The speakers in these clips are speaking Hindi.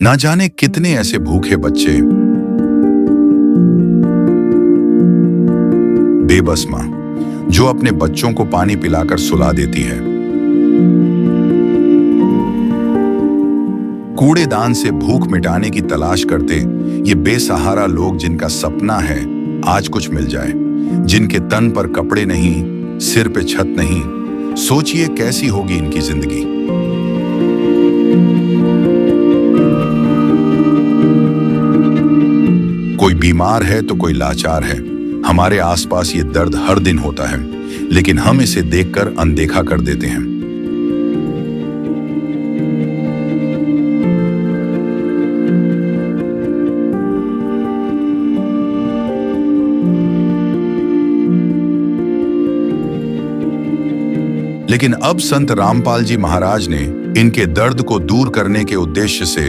ना जाने कितने ऐसे भूखे बच्चे, बेबस मां जो अपने बच्चों को पानी पिलाकर सुला देती है। कूड़ेदान से भूख मिटाने की तलाश करते ये बेसहारा लोग जिनका सपना है आज कुछ मिल जाए, जिनके तन पर कपड़े नहीं, सिर पे छत नहीं, सोचिए कैसी होगी इनकी जिंदगी। कोई बीमार है तो कोई लाचार है। हमारे आसपास ये दर्द हर दिन होता है, लेकिन हम इसे देखकर अनदेखा कर देते हैं। लेकिन अब संत रामपाल जी महाराज ने इनके दर्द को दूर करने के उद्देश्य से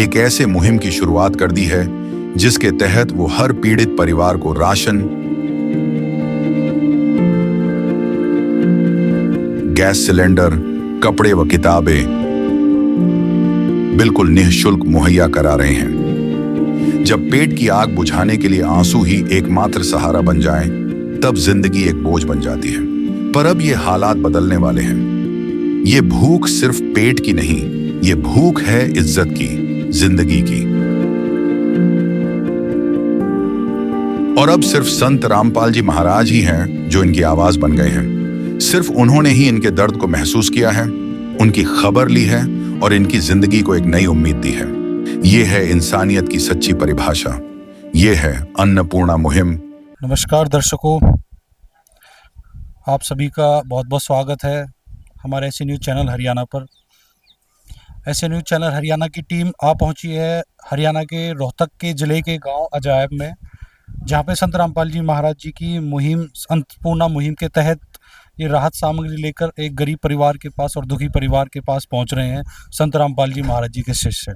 एक ऐसे मुहिम की शुरुआत कर दी है जिसके तहत वो हर पीड़ित परिवार को राशन, गैस सिलेंडर, कपड़े व किताबें बिल्कुल निःशुल्क मुहैया करा रहे हैं। जब पेट की आग बुझाने के लिए आंसू ही एकमात्र सहारा बन जाएं, तब जिंदगी एक बोझ बन जाती है। पर अब ये हालात बदलने वाले हैं। ये भूख सिर्फ पेट की नहीं, ये भूख है इज्जत की, जिंदगी की। और अब सिर्फ संत रामपाल जी महाराज ही हैं जो इनकी आवाज बन गए हैं। सिर्फ उन्होंने ही इनके दर्द को महसूस किया है, उनकी खबर ली है और इनकी जिंदगी को एक नई उम्मीद दी है। ये है इंसानियत की सच्ची परिभाषा। ये है अन्नपूर्णा मुहिम। नमस्कार दर्शकों, आप सभी का बहुत बहुत स्वागत है हमारे ऐसे न्यूज़ चैनल हरियाणा पर। ऐसे न्यूज़ चैनल हरियाणा की टीम आ पहुंची है हरियाणा के रोहतक के ज़िले के गांव अजायब में, जहां पे संत रामपाल जी महाराज जी की मुहिम, अन्नपूर्णा मुहिम के तहत ये राहत सामग्री लेकर एक गरीब परिवार के पास और दुखी परिवार के पास पहुंच रहे हैं संत रामपाल जी महाराज जी के शिष्य।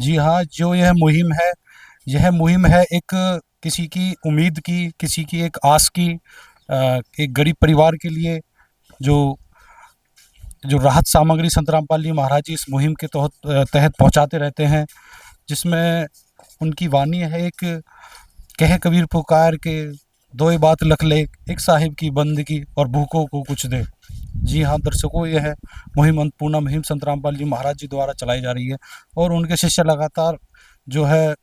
जी हाँ, जो यह मुहिम है एक किसी की उम्मीद की, किसी की एक आस की, एक गरीब परिवार के लिए जो राहत सामग्री संत रामपाल जी महाराज जी इस मुहिम के तहत पहुंचाते रहते हैं, जिसमें उनकी वाणी है एक कहे कबीर पुकार के, दो बात लख ले, एक साहिब की बंदगी और भूखों को कुछ दे। जी हाँ दर्शकों, यह है मुहिम, अन्नपूर्णा मुहिम संत रामपाल जी महाराज जी द्वारा चलाई जा रही है और उनके शिष्य लगातार जो है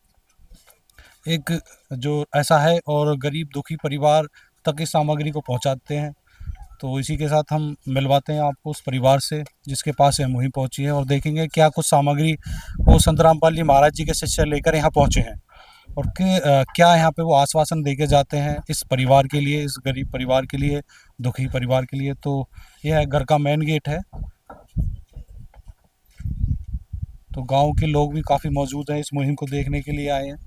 एक जो ऐसा है और गरीब दुखी परिवार तक इस सामग्री को पहुंचाते हैं। तो इसी के साथ हम मिलवाते हैं आपको उस परिवार से जिसके पास यह मुहिम पहुंची है और देखेंगे क्या कुछ सामग्री वो संत रामपाल जी महाराज जी के शिष्य लेकर यहाँ पहुंचे हैं और क्या यहाँ पे वो आश्वासन देके जाते हैं इस परिवार के लिए, इस गरीब परिवार के लिए, दुखी परिवार के लिए। तो यह घर का मेन गेट है। तो गाँव के लोग भी काफ़ी मौजूद हैं, इस मुहिम को देखने के लिए आए हैं।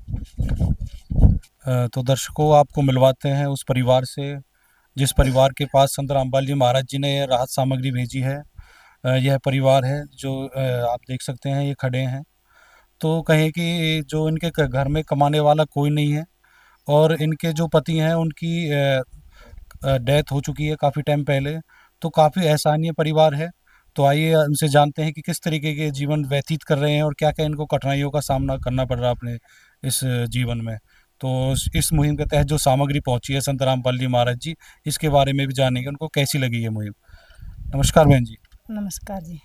तो दर्शकों, आपको मिलवाते हैं उस परिवार से जिस परिवार के पास संत रामपाल जी महाराज जी ने राहत सामग्री भेजी है। यह परिवार है जो आप देख सकते हैं, ये खड़े हैं। तो कहें कि जो इनके घर में कमाने वाला कोई नहीं है और इनके जो पति हैं उनकी डेथ हो चुकी है काफ़ी टाइम पहले। तो काफ़ी एहसानीय परिवार है। तो आइए उनसे जानते हैं कि किस तरीके के जीवन व्यतीत कर रहे हैं और क्या क्या इनको कठिनाइयों का सामना करना पड़ रहा है अपने इस जीवन में। तो इस मुहिम के तहत जो सामग्री पहुंची है संत रामपाल जी महाराज जी, इसके बारे में भी जानेंगे उनको कैसी लगी ये मुहिम। नमस्कार बहन जी। नमस्कार जी।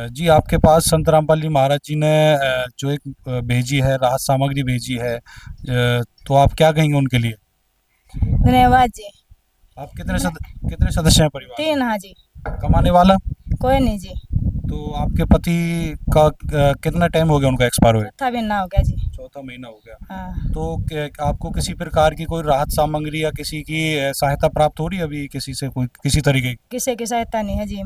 जी, आपके पास संत रामपाल जी महाराज जी ने जो एक भेजी है, राहत सामग्री भेजी है, तो आप क्या कहेंगे उनके लिए? धन्यवाद जी। आप कितने सदस्य हैं परिवार? 3। हाँ जी। कमाने वाला कोई नहीं जी। तो आपके पति का कितना टाइम हो गया उनका एक्सपायर हुए? चौथा महीना हो गया जी। चौथा महीना हो गया। हाँ। तो आपको किसी प्रकार की कोई राहत सामग्री या किसी की सहायता प्राप्त हो रही है अभी किसी से, कोई किसी तरीके की? किसी की सहायता नहीं है जी।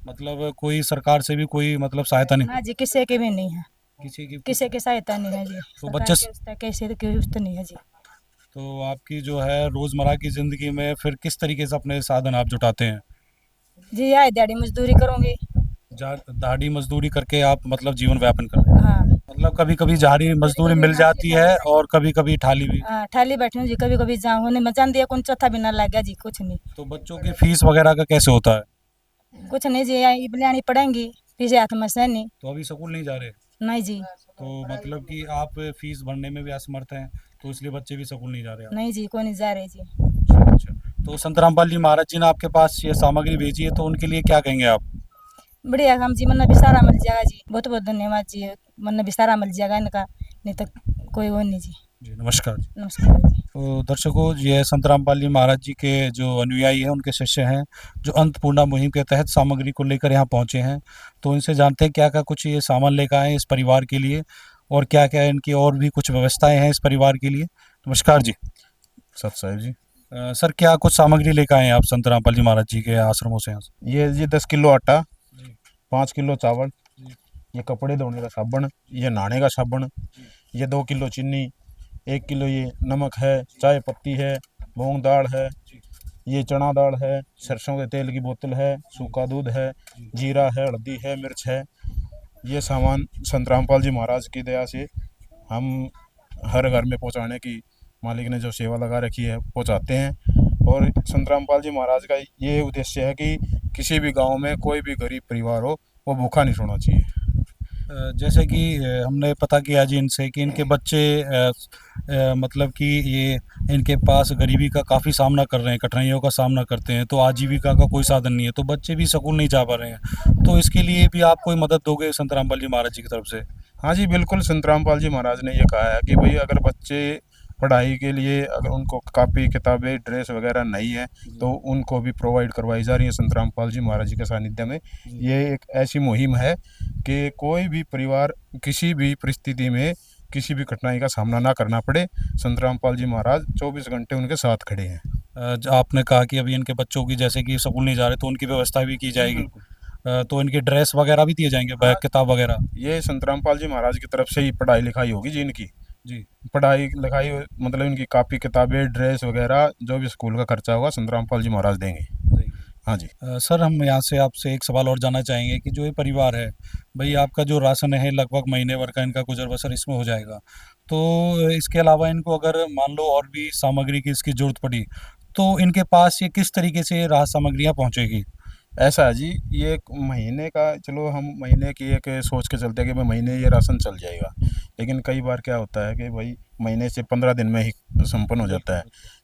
मतलब कोई सरकार से भी कोई मतलब सहायता नहीं? हाँ जी, किसी की भी नहीं है। किसी की सहायता नहीं है जी। तो बच्चे कैसे की नहीं है जी। तो आपकी जो है रोजमर्रा की जिंदगी में फिर किस तरीके से अपने साधन आप जुटाते हैं? जी, आए दिहाड़ी मजदूरी करूँगी। दाढ़ी मजदूरी करके आप मतलब जीवन व्यापन कर रहे हैं? हाँ। मतलब कभी कभी झाड़ी मजदूरी मिल जाती है और कभी कभी थाली भी? हाँ, थाली बैठी हूँ जी। कभी कभी जाऊँ होने में जान दिया, कौन चौथा महीना लग गया जी। कुछ नहीं। तो बच्चों की फीस वगैरह का कैसे होता है? कुछ नहीं जी, बिलियानी पढ़ेंगी, पीछे हाथ में से नहीं। तो अभी स्कूल नहीं जा रहे? नहीं जी। तो मतलब कि आप फीस भरने में भी असमर्थ हैं, तो इसलिए बच्चे भी स्कूल नहीं जा रहे आप। नहीं जी, कोई नहीं जा रहे जी। अच्छा अच्छा। तो संत रामपाल जी महाराज जी ने आपके पास ये सामग्री भेजी है, तो उनके लिए क्या कहेंगे आप? बढ़िया काम जी, मन भी सारा मिल जाएगा जी। बहुत बहुत धन्यवाद जी, मन भी सारा मिल जाएगा इनका, नहीं तो कोई वो नहीं जी। जी नमस्कार जी। नमस्कार जी। तो दर्शकों, ये संत रामपाल जी महाराज जी के जो अनुयायी हैं, उनके शिष्य हैं, जो अन्नपूर्णा मुहिम के तहत सामग्री को लेकर यहाँ पहुँचे हैं। तो इनसे जानते हैं क्या क्या कुछ ये सामान लेकर आए हैं इस परिवार के लिए, और क्या क्या इनकी और भी कुछ व्यवस्थाएं हैं इस परिवार के लिए। नमस्कार जी। सत साहिब जी, सर, क्या कुछ सामग्री लेकर आए हैं आप संत रामपाल जी महाराज जी के आश्रमों से यहाँ से? ये 10 किलो आटा, जी 5 किलो चावल, जी ये कपड़े धोने का साबुन, ये नहाने का साबुन, ये 2 किलो चीनी, 1 किलो ये नमक है, चाय पत्ती है, मूंग दाल है, ये चना दाल है, सरसों के तेल की बोतल है, सूखा दूध है, जीरा है, हल्दी है, मिर्च है। ये सामान संत रामपाल जी महाराज की दया से हम हर घर में पहुंचाने की मालिक ने जो सेवा लगा रखी है पहुंचाते हैं। और संत रामपाल जी महाराज का ये उद्देश्य है कि किसी भी गांव में कोई भी गरीब परिवार हो वो भूखा नहीं सोना चाहिए। जैसे कि हमने पता किया जी इनसे कि इनके बच्चे मतलब कि ये इनके पास गरीबी का काफ़ी सामना कर रहे हैं, कठिनाइयों का सामना करते हैं, तो आजीविका का कोई साधन नहीं है, तो बच्चे भी स्कूल नहीं जा पा रहे हैं। तो इसके लिए भी आप कोई मदद दोगे संत रामपाल जी महाराज जी की तरफ से? हाँ जी, बिल्कुल। संत रामपाल जी महाराज ने ये कहा है कि भाई अगर बच्चे पढ़ाई के लिए अगर उनको कापी किताबें ड्रेस वगैरह नहीं है तो उनको भी प्रोवाइड करवाई जा रही है संत रामपाल जी महाराज जी के सानिध्य में। ये एक ऐसी मुहिम है कि कोई भी परिवार किसी भी परिस्थिति में किसी भी कठिनाई का सामना ना करना पड़े, संत रामपाल जी महाराज 24 घंटे उनके साथ खड़े हैं। आपने कहा कि अभी इनके बच्चों की जैसे कि स्कूल नहीं जा रहे, तो उनकी व्यवस्था भी की जाएगी। तो इनके ड्रेस वगैरह भी दिए जाएंगे, बैग किताब वगैरह? ये संत रामपाल जी महाराज की तरफ से ही पढ़ाई लिखाई होगी जी इनकी। जी पढ़ाई लिखाई मतलब इनकी कापी किताबें ड्रेस वगैरह जो भी स्कूल का खर्चा होगा संत रामपाल जी महाराज देंगे। हाँ जी। सर, हम यहाँ से आपसे एक सवाल और जानना चाहेंगे कि जो ये परिवार है, भाई आपका जो राशन है लगभग महीने भर का इनका गुजर बसर इसमें हो जाएगा, तो इसके अलावा इनको अगर मान लो और भी सामग्री की इसकी ज़रूरत पड़ी, तो इनके पास ये किस तरीके से राहत सामग्रियाँ पहुँचेगी? ऐसा है जी, ये एक महीने का, चलो हम महीने की एक सोच के चलते हैं कि भाई महीने ये राशन चल जाएगा, लेकिन कई बार क्या होता है कि भाई महीने से 15 दिन में ही संपन्न हो जाता है।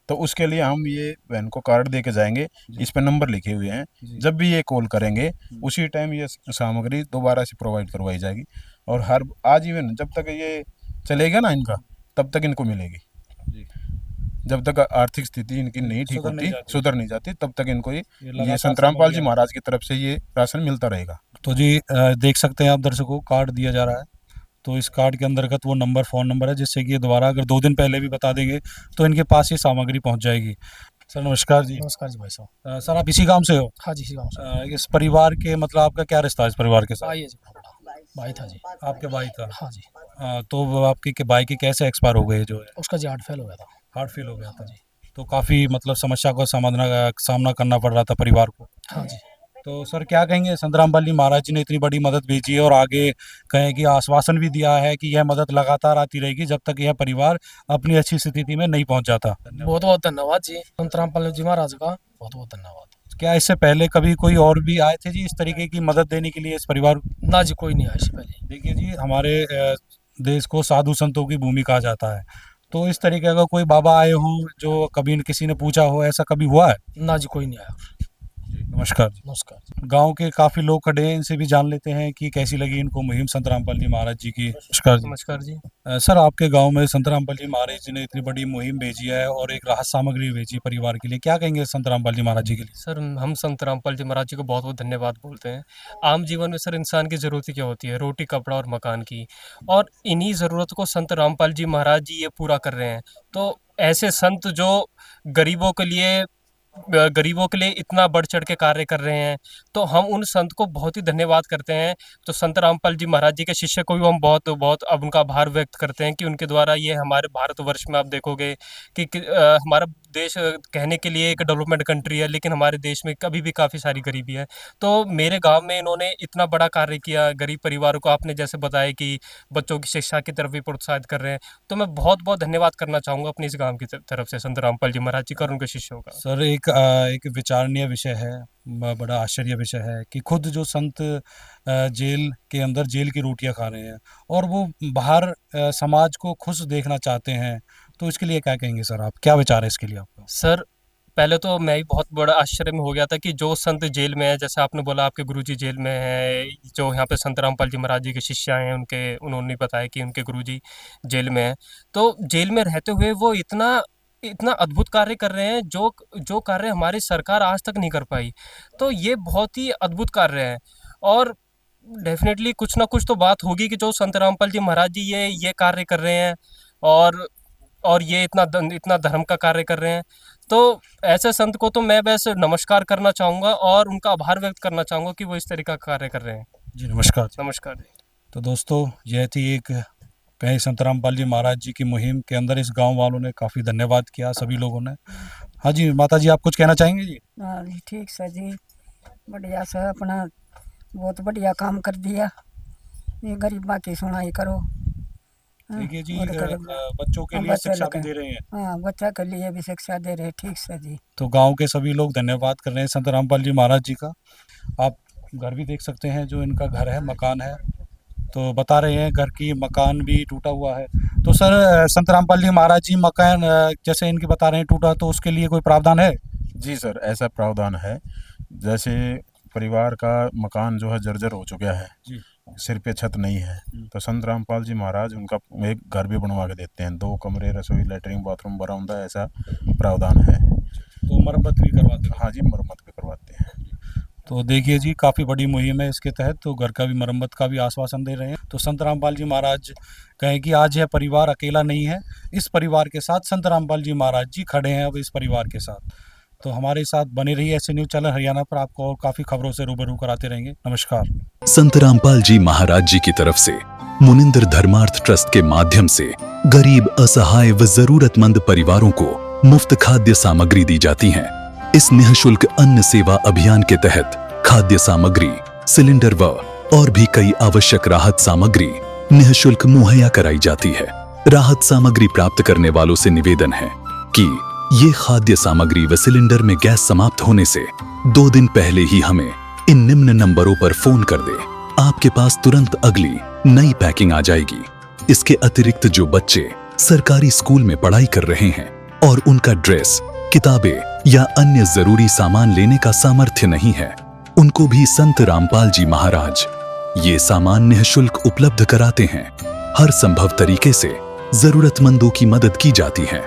तो उसके लिए हम ये बहन को कार्ड दे के जाएंगे, इस पे नंबर लिखे हुए हैं, जब भी ये कॉल करेंगे उसी टाइम ये सामग्री दोबारा से प्रोवाइड करवाई जाएगी। और हर आजीवन जब तक ये चलेगा ना इनका, तब तक इनको मिलेगी। जब तक आर्थिक स्थिति इनकी नहीं ठीक होती, सुधर नहीं जाती, तब तक इनको ये संत रामपाल जी महाराज की तरफ से ये राशन मिलता रहेगा। तो जी देख सकते हैं आप दर्शकों, कार्ड दिया जा रहा है, तो इस कार्ड के अंतर्गत वो नंबर, फ़ोन नंबर है, जिससे कि ये दोबारा अगर 2 दिन पहले भी बता देंगे तो इनके पास ये सामग्री पहुंच जाएगी। सर नमस्कार जी। नमस्कार जी भाई साहब। सर, आप इसी गांव से हो? हाँ जी, इसी गाँव से। इस परिवार के मतलब आपका क्या रिश्ता है इस परिवार के साथ? भाई है जी, मेरा बड़ा भाई था जी। आपके भाई था? हाँ जी, तो वो आपके के भाई के कैसे एक्सपायर हो गए जो है? उसका जी हार्ट फेल हो गया था। हार्ट फेल हो गया था। तो काफ़ी मतलब समस्या का सामना करना पड़ रहा था परिवार को। हाँ जी। तो सर, क्या कहेंगे, संत रामपाल जी महाराज जी ने इतनी बड़ी मदद भेजी है और आगे कहें कि आश्वासन भी दिया है कि यह मदद लगातार आती रहेगी जब तक यह परिवार अपनी अच्छी स्थिति में नहीं पहुंच जाता। बहुत बहुत धन्यवाद जी संत रामपाल जी महाराज का, बहुत बहुत धन्यवाद। क्या इससे पहले कभी कोई और भी आए थे जी इस तरीके की मदद देने के लिए इस परिवार को? ना जी, कोई नहीं आया इससे पहले। देखिए जी, हमारे देश को साधु संतों की भूमि कहा जाता है, तो इस तरीके का कोई बाबा आए हों जो कभी किसी ने पूछा हो, ऐसा कभी हुआ है? ना जी, कोई नहीं आया। नमस्कार जी। नमस्कार। गांव के काफ़ी लोग खड़े हैं, इनसे भी जान लेते हैं कि कैसी लगी इनको मुहिम संत रामपाल जी महाराज जी की। नमस्कार जी। नमस्कार जी। सर, आपके गांव में संत रामपाल जी महाराज जी ने इतनी बड़ी मुहिम भेजी है और एक राहत सामग्री भेजी परिवार के लिए, क्या कहेंगे संत रामपाल जी महाराज जी के लिए? सर, हम संत रामपाल जी महाराज जी को बहुत बहुत धन्यवाद बोलते हैं। आम जीवन में सर इंसान की ज़रूरत क्या होती है? रोटी, कपड़ा और मकान की, और इन्हीं ज़रूरत को संत रामपाल जी महाराज जी ये पूरा कर रहे हैं। तो ऐसे संत जो गरीबों के लिए इतना बढ़ चढ़ के कार्य कर रहे हैं, तो हम उन संत को बहुत ही धन्यवाद करते हैं। तो संत रामपाल जी महाराज जी के शिष्य को भी हम बहुत बहुत अब उनका आभार व्यक्त करते हैं कि उनके द्वारा ये हमारे भारतवर्ष में आप देखोगे कि हमारा देश कहने के लिए एक डेवलपमेंट कंट्री है, लेकिन हमारे देश में अभी भी काफ़ी सारी गरीबी है। तो मेरे गांव में इन्होंने इतना बड़ा कार्य किया गरीब परिवारों को, आपने जैसे बताया कि बच्चों की शिक्षा की तरफ भी प्रोत्साहित कर रहे हैं, तो मैं बहुत बहुत धन्यवाद करना चाहूँगा अपने इस गाँव की तरफ से संत रामपाल जी महाराज जी का और उनके शिष्यों का। सर, एक विचारणीय विषय है बड़ा आश्चर्य विषय है कि खुद जो संत जेल के अंदर जेल की रोटियां खा रहे हैं और वो बाहर समाज को खुश देखना चाहते हैं। तो इसके लिए क्या कहेंगे सर, आप क्या विचार है इसके लिए आपका? सर पहले तो मैं ही बहुत बड़ा आश्चर्य में हो गया था कि जो संत जेल में है, जैसे आपने बोला आपके गुरुजी जेल में है, जो यहाँ पे संत रामपाल जी महाराज जी के शिष्य आए हैं उन्होंने बताया कि उनके गुरुजी जेल में है। तो जेल में रहते हुए वो इतना इतना अद्भुत कार्य कर रहे हैं जो जो कार्य हमारी सरकार आज तक नहीं कर पाई। तो ये बहुत ही अद्भुत कार्य है और डेफिनेटली कुछ ना कुछ तो बात होगी कि जो संत रामपाल जी महाराज जी ये कार्य कर रहे हैं और ये इतना धर्म का कार्य कर रहे हैं। तो ऐसे संत को तो मैं बस नमस्कार करना चाहूँगा और उनका आभार व्यक्त करना चाहूँगा कि वो इस तरीका का कार्य कर रहे हैं। जी नमस्कार। नमस्कार। तो दोस्तों, यह थी एक कहीं संत रामपाल जी महाराज जी की मुहिम के अंदर इस गांव वालों ने काफ़ी धन्यवाद किया सभी लोगों ने। हाँ जी माता जी, आप कुछ कहना चाहेंगे जी? हाँ जी, ठीक सर जी, बढ़िया सर, अपना बहुत बढ़िया काम कर दिया। ये गरीबा की सुनाई करो। देखिए जी, और बच्चों के लिए शिक्षा भी दे रहे हैं। हाँ, बच्चा के लिए भी शिक्षा दे रहे हैं। ठीक सर जी। तो गांव के सभी लोग धन्यवाद कर रहे हैं संत रामपाल जी महाराज जी का। आप घर भी देख सकते हैं, जो इनका घर है, मकान है, तो बता रहे हैं घर की मकान भी टूटा हुआ है। तो सर, संत रामपाल जी महाराज जी मकान जैसे इनके बता रहे हैं टूटा, तो उसके लिए कोई प्रावधान है? जी सर, ऐसा प्रावधान है। जैसे परिवार का मकान जो है जर्जर हो चुका है जी, सिर पे छत नहीं है, तो संत रामपाल जी महाराज उनका एक घर भी बनवा के देते हैं, 2 कमरे, रसोई, लैट्रिन, बाथरूम, बरामदा, ऐसा प्रावधान है। तो मरम्मत भी करवाते हैं? हाँ जी, मरम्मत भी करवाते हैं। तो देखिए जी, काफ़ी बड़ी मुहिम है इसके तहत, तो घर का भी मरम्मत का भी आश्वासन दे रहे हैं। तो संत रामपाल जी महाराज कहें कि आज यह परिवार अकेला नहीं है, इस परिवार के साथ संत रामपाल जी महाराज जी खड़े हैं अब इस परिवार के साथ। तो हमारे साथ बने रहिए ऐसे न्यूज़ चैनल हरियाणा पर, आपको और काफ़ी खबरों से रूबरू कराते रहेंगे। नमस्कार। संत रामपाल जी महाराज जी की तरफ से मुनिंद्र धर्मार्थ ट्रस्ट के माध्यम से गरीब, असहाय व जरूरतमंद परिवारों को मुफ्त खाद्य सामग्री दी जाती है। इस निःशुल्क अन्न सेवा अभियान के तहत खाद्य सामग्री, सिलेंडर व और भी कई आवश्यक राहत सामग्री निःशुल्क मुहैया कराई जाती है। राहत सामग्री प्राप्त करने वालों से निवेदन है कि ये खाद्य सामग्री व सिलेंडर में गैस समाप्त होने से 2 दिन पहले ही हमें इन निम्न नंबरों पर फोन कर दे। आपके पास तुरंत अगली नई पैकिंग आ जाएगी। इसके अतिरिक्त जो बच्चे सरकारी स्कूल में पढ़ाई कर रहे हैं और उनका ड्रेस, किताबें या अन्य जरूरी सामान लेने का सामर्थ्य नहीं है, उनको भी संत रामपाल जी महाराज ये सामान निःशुल्क उपलब्ध कराते हैं। हर संभव तरीके से जरूरतमंदों की मदद की जाती है।